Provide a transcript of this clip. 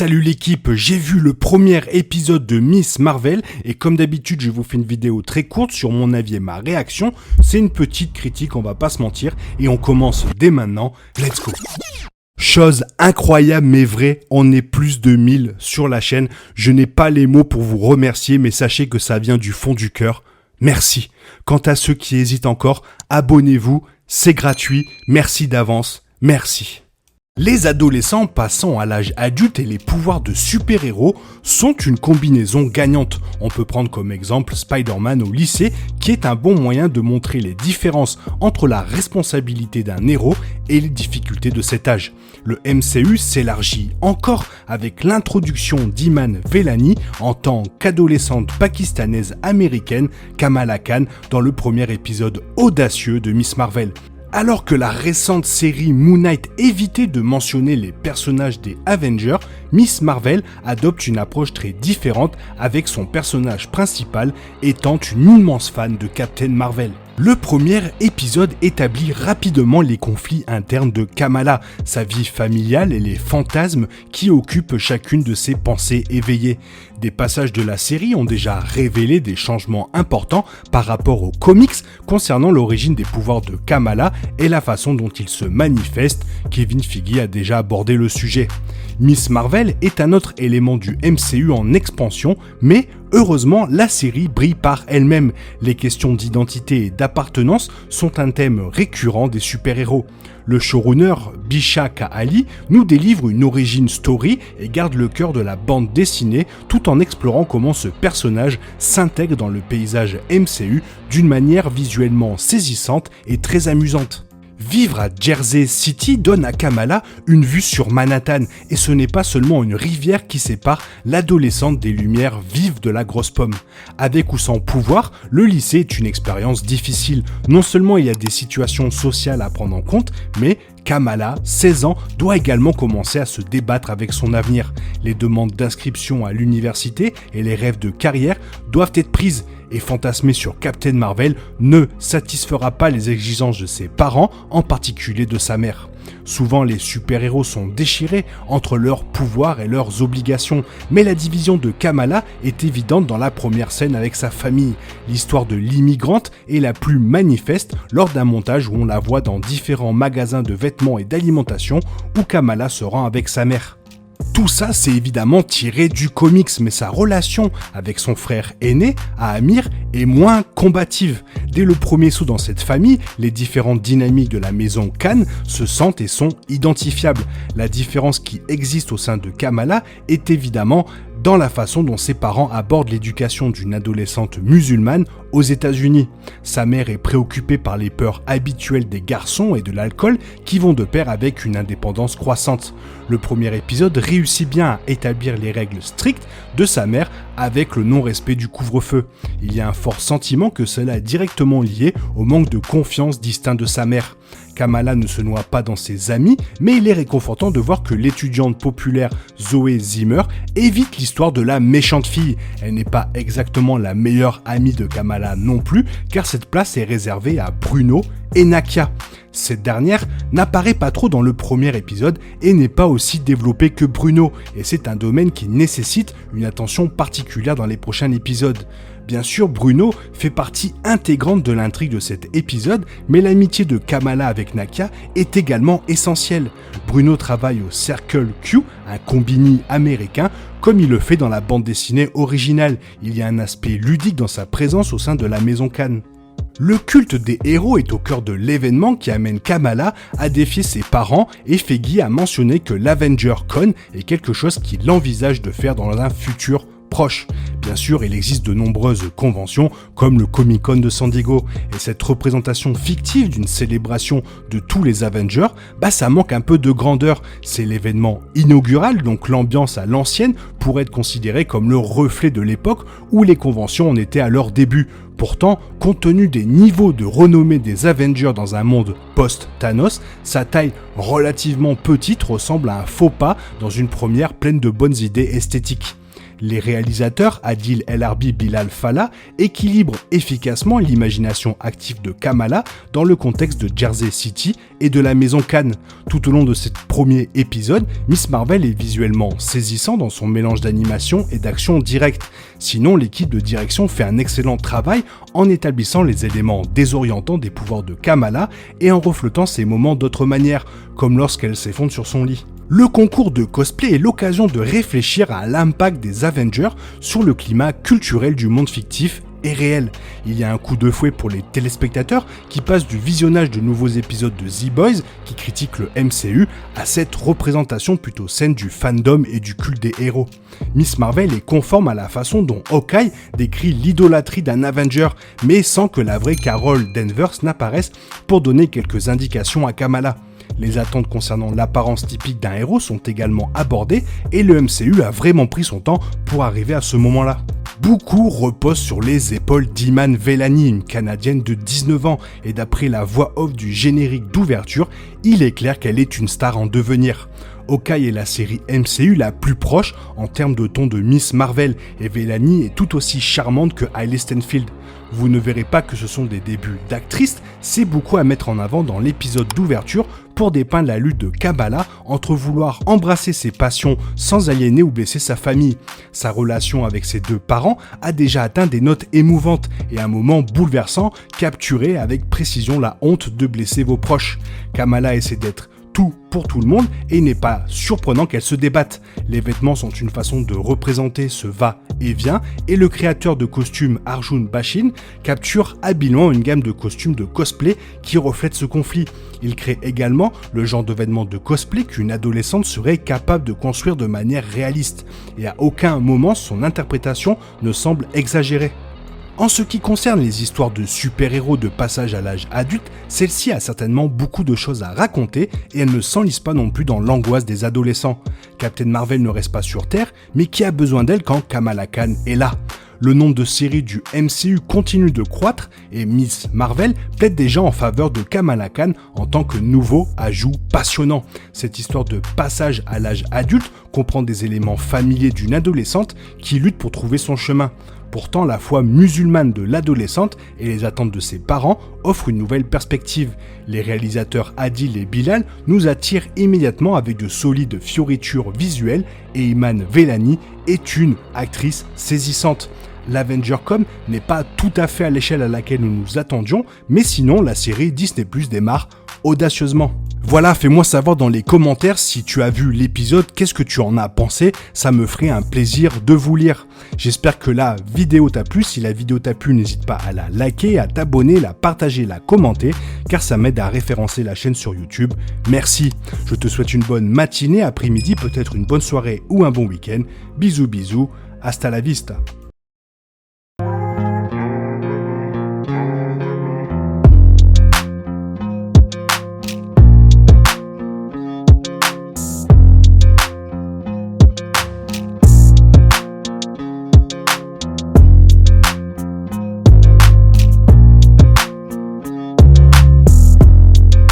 Salut l'équipe, j'ai vu le premier épisode de Miss Marvel et comme d'habitude je vous fais une vidéo très courte sur mon avis et ma réaction. C'est une petite critique, on va pas se mentir, et on commence dès maintenant, let's go. Chose incroyable mais vraie, on est plus de 1000 sur la chaîne. Je n'ai pas les mots pour vous remercier, mais sachez que ça vient du fond du cœur. Merci. Quant à ceux qui hésitent encore, abonnez-vous, c'est gratuit, merci d'avance, merci. Les adolescents passant à l'âge adulte et les pouvoirs de super-héros sont une combinaison gagnante. On peut prendre comme exemple Spider-Man au lycée, qui est un bon moyen de montrer les différences entre la responsabilité d'un héros et les difficultés de cet âge. Le MCU s'élargit encore avec l'introduction d'Iman Vellani en tant qu'adolescente pakistanaise américaine Kamala Khan dans le premier épisode audacieux de Miss Marvel. Alors que la récente série Moon Knight évitait de mentionner les personnages des Avengers, Miss Marvel adopte une approche très différente avec son personnage principal étant une immense fan de Captain Marvel. Le premier épisode établit rapidement les conflits internes de Kamala, sa vie familiale et les fantasmes qui occupent chacune de ses pensées éveillées. Des passages de la série ont déjà révélé des changements importants par rapport aux comics concernant l'origine des pouvoirs de Kamala et la façon dont ils se manifestent. Kevin Feige a déjà abordé le sujet. Miss Marvel est un autre élément du MCU en expansion, mais heureusement, la série brille par elle-même. Les questions d'identité et d'appartenance sont un thème récurrent des super-héros. Le showrunner Bisha Kahali nous délivre une origin story et garde le cœur de la bande dessinée tout en explorant comment ce personnage s'intègre dans le paysage MCU d'une manière visuellement saisissante et très amusante. Vivre à Jersey City donne à Kamala une vue sur Manhattan et ce n'est pas seulement une rivière qui sépare l'adolescente des lumières vives de la grosse pomme. Avec ou sans pouvoir, le lycée est une expérience difficile. Non seulement il y a des situations sociales à prendre en compte, mais Kamala, 16 ans, doit également commencer à se débattre avec son avenir. Les demandes d'inscription à l'université et les rêves de carrière doivent être prises. Et fantasmer sur Captain Marvel ne satisfera pas les exigences de ses parents, en particulier de sa mère. Souvent, les super-héros sont déchirés entre leurs pouvoirs et leurs obligations, mais la division de Kamala est évidente dans la première scène avec sa famille. L'histoire de l'immigrante est la plus manifeste lors d'un montage où on la voit dans différents magasins de vêtements et d'alimentation où Kamala se rend avec sa mère. Tout ça, c'est évidemment tiré du comics, mais sa relation avec son frère aîné, Amir, est moins combative. Dès le premier saut dans cette famille, les différentes dynamiques de la maison Khan se sentent et sont identifiables. La différence qui existe au sein de Kamala est évidemment dans la façon dont ses parents abordent l'éducation d'une adolescente musulmane aux États-Unis. Sa mère est préoccupée par les peurs habituelles des garçons et de l'alcool qui vont de pair avec une indépendance croissante. Le premier épisode réussit bien à établir les règles strictes de sa mère avec le non-respect du couvre-feu. Il y a un fort sentiment que cela est directement lié au manque de confiance distinct de sa mère. Kamala ne se noie pas dans ses amis, mais il est réconfortant de voir que l'étudiante populaire Zoé Zimmer évite l'histoire de la méchante fille. Elle n'est pas exactement la meilleure amie de Kamala non plus, car cette place est réservée à Bruno et Nakia. Cette dernière n'apparaît pas trop dans le premier épisode et n'est pas aussi développée que Bruno, et c'est un domaine qui nécessite une attention particulière dans les prochains épisodes. Bien sûr, Bruno fait partie intégrante de l'intrigue de cet épisode, mais l'amitié de Kamala avec Nakia est également essentielle. Bruno travaille au Circle Q, un combini américain, comme il le fait dans la bande dessinée originale. Il y a un aspect ludique dans sa présence au sein de la maison Khan. Le culte des héros est au cœur de l'événement qui amène Kamala à défier ses parents et Feige a mentionné que l'Avenger Con est quelque chose qu'il envisage de faire dans un futur proche. Bien sûr, il existe de nombreuses conventions comme le Comic-Con de San Diego et cette représentation fictive d'une célébration de tous les Avengers, ça manque un peu de grandeur. C'est l'événement inaugural, donc l'ambiance à l'ancienne pourrait être considérée comme le reflet de l'époque où les conventions en étaient à leur début. Pourtant, compte tenu des niveaux de renommée des Avengers dans un monde post-Thanos, sa taille relativement petite ressemble à un faux pas dans une première pleine de bonnes idées esthétiques. Les réalisateurs Adil El Arbi, Bilal Fallah équilibrent efficacement l'imagination active de Kamala dans le contexte de Jersey City et de la maison Khan. Tout au long de ce premier épisode, Miss Marvel est visuellement saisissant dans son mélange d'animation et d'action directe. Sinon, l'équipe de direction fait un excellent travail en établissant les éléments désorientants des pouvoirs de Kamala et en reflétant ses moments d'autre manière, comme lorsqu'elle s'effondre sur son lit. Le concours de cosplay est l'occasion de réfléchir à l'impact des Avengers sur le climat culturel du monde fictif et réel. Il y a un coup de fouet pour les téléspectateurs qui passent du visionnage de nouveaux épisodes de The Boys, qui critiquent le MCU, à cette représentation plutôt saine du fandom et du culte des héros. Miss Marvel est conforme à la façon dont Hawkeye décrit l'idolâtrie d'un Avenger, mais sans que la vraie Carol Danvers n'apparaisse pour donner quelques indications à Kamala. Les attentes concernant l'apparence typique d'un héros sont également abordées et le MCU a vraiment pris son temps pour arriver à ce moment-là. Beaucoup reposent sur les épaules d'Iman Vellani, une Canadienne de 19 ans, et d'après la voix off du générique d'ouverture, il est clair qu'elle est une star en devenir. Hawkeye est la série MCU la plus proche en termes de ton de Miss Marvel, et Vellani est tout aussi charmante que Hailey Steinfeld. Vous ne verrez pas que ce sont des débuts d'actrice, c'est beaucoup à mettre en avant dans l'épisode d'ouverture pour dépeindre la lutte de Kamala entre vouloir embrasser ses passions sans aliéner ou blesser sa famille. Sa relation avec ses deux parents a déjà atteint des notes émouvantes et un moment bouleversant, capturé avec précision la honte de blesser vos proches. Kamala essaie d'être tout pour tout le monde et il n'est pas surprenant qu'elle se débatte. Les vêtements sont une façon de représenter ce va-et-vient et le créateur de costumes Arjun Bashin capture habilement une gamme de costumes de cosplay qui reflète ce conflit. Il crée également le genre de vêtements de cosplay qu'une adolescente serait capable de construire de manière réaliste et à aucun moment son interprétation ne semble exagérée. En ce qui concerne les histoires de super-héros de passage à l'âge adulte, celle-ci a certainement beaucoup de choses à raconter et elle ne s'enlise pas non plus dans l'angoisse des adolescents. Captain Marvel ne reste pas sur Terre, mais qui a besoin d'elle quand Kamala Khan est là ? Le nombre de séries du MCU continue de croître et Miss Marvel plaide déjà en faveur de Kamala Khan en tant que nouveau ajout passionnant. Cette histoire de passage à l'âge adulte comprend des éléments familiers d'une adolescente qui lutte pour trouver son chemin. Pourtant, la foi musulmane de l'adolescente et les attentes de ses parents offrent une nouvelle perspective. Les réalisateurs Adil et Bilal nous attirent immédiatement avec de solides fioritures visuelles et Iman Vellani est une actrice saisissante. L'Avengercom n'est pas tout à fait à l'échelle à laquelle nous nous attendions, mais sinon la série Disney+ démarre audacieusement. Voilà, fais-moi savoir dans les commentaires si tu as vu l'épisode, qu'est-ce que tu en as pensé, ça me ferait un plaisir de vous lire. J'espère que la vidéo t'a plu, si la vidéo t'a plu, n'hésite pas à la liker, à t'abonner, la partager, la commenter, car ça m'aide à référencer la chaîne sur YouTube. Merci, je te souhaite une bonne matinée, après-midi, peut-être une bonne soirée ou un bon week-end. Bisous bisous, hasta la vista.